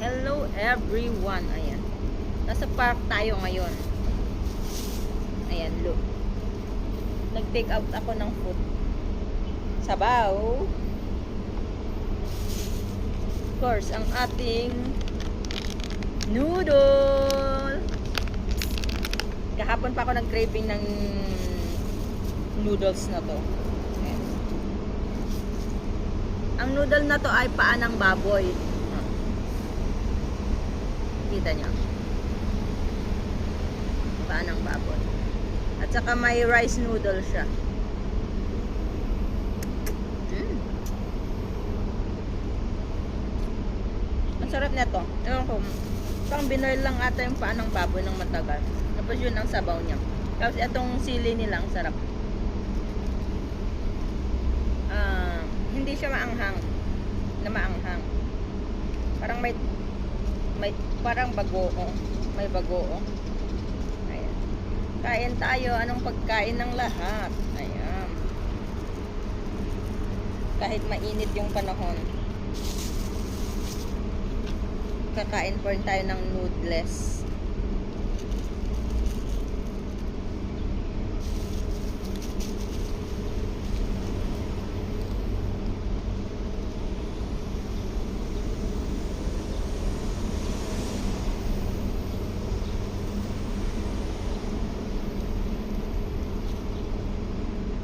Hello everyone. Ayan. Nasa park tayo ngayon. Ayan, look. Nag-take out ako ng food. Sabaw. Of course, ang ating noodle. Kahapon pa ako nag-craving ng noodles na to. Ayan. Ang noodle na to ay paa ng baboy. Kita nyo. Paa ng baboy. At saka may rice noodle siya. Ang sarap nito. Ewan ko. Parang binoil lang ata yung paa ng baboy ng matagal. Tapos yun ang sabaw niya. Tapos itong sili nila ang sarap. Hindi siya maanghang. Na maanghang. Parang may parang bagoong. May bagoong. Ayan. Kain tayo. Anong pagkain ng lahat? Ayan. Kahit mainit yung panahon. Kakain pa rin tayo ng noodles.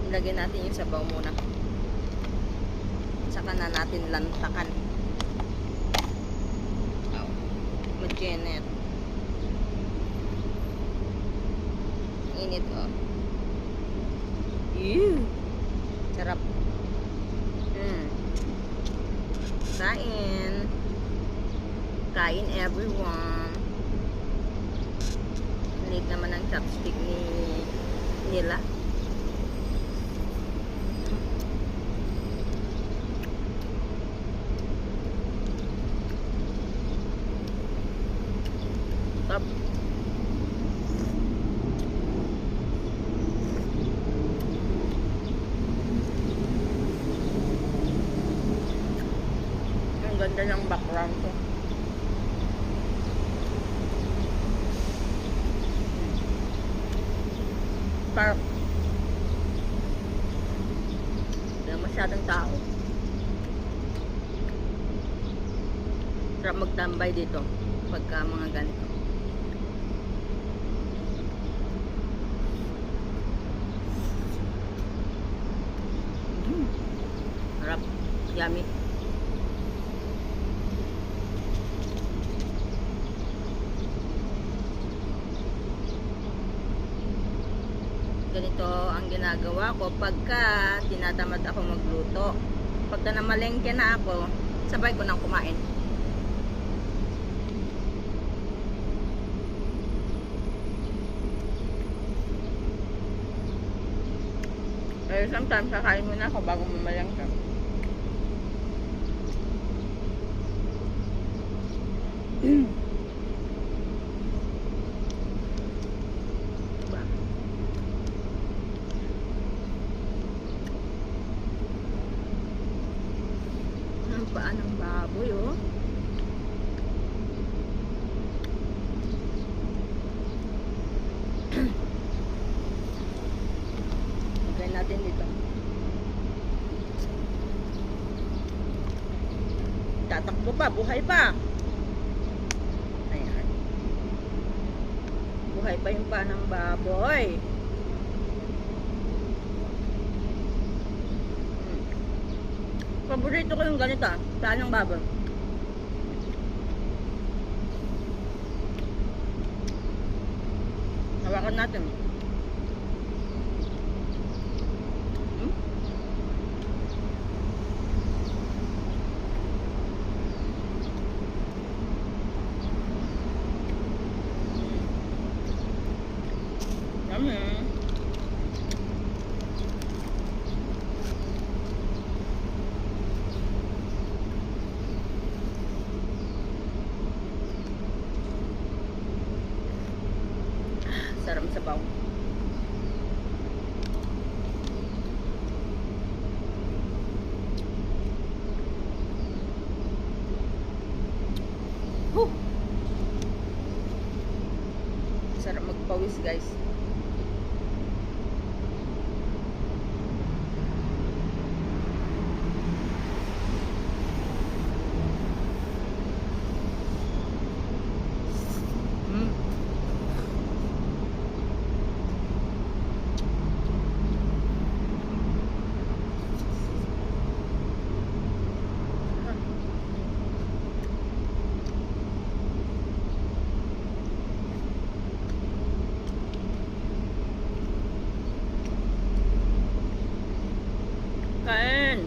Ilagay natin yung sabaw muna. Saka na natin lantakan. Magenet. Init, oh. Ew! Sarap. Kain. Kain everyone. Late naman ang chopstick nila. Top. Ang ganda ng background ko. Park. Wala masyadong tao. Sarap magtambay dito pagka mga ganito. Sarap. Yummy. Ganito ang ginagawa ko pagka tinatamad ako magluto. Pagka namalengke na ako, sabay ko nang kumain. Pero sometimes kakain muna ako bago mamalengke. Diba? Ang paa ng baboy, oh. Lagay natin dito. Tatakbo pa, buhay pa. Ayan. Buhay pa yung paa ng baboy. Paborito ko yung ganito, paa ng baboy. Hawakan natin. Yummy. Sarap sabaw. Huh! Sarap magpawis, guys. Mm. Kain.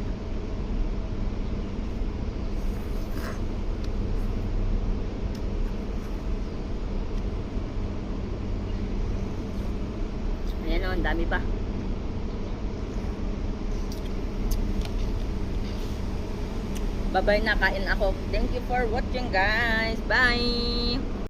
Ayan o, ang dami pa. Bye-bye na, kain ako. Thank you for watching, guys. Bye!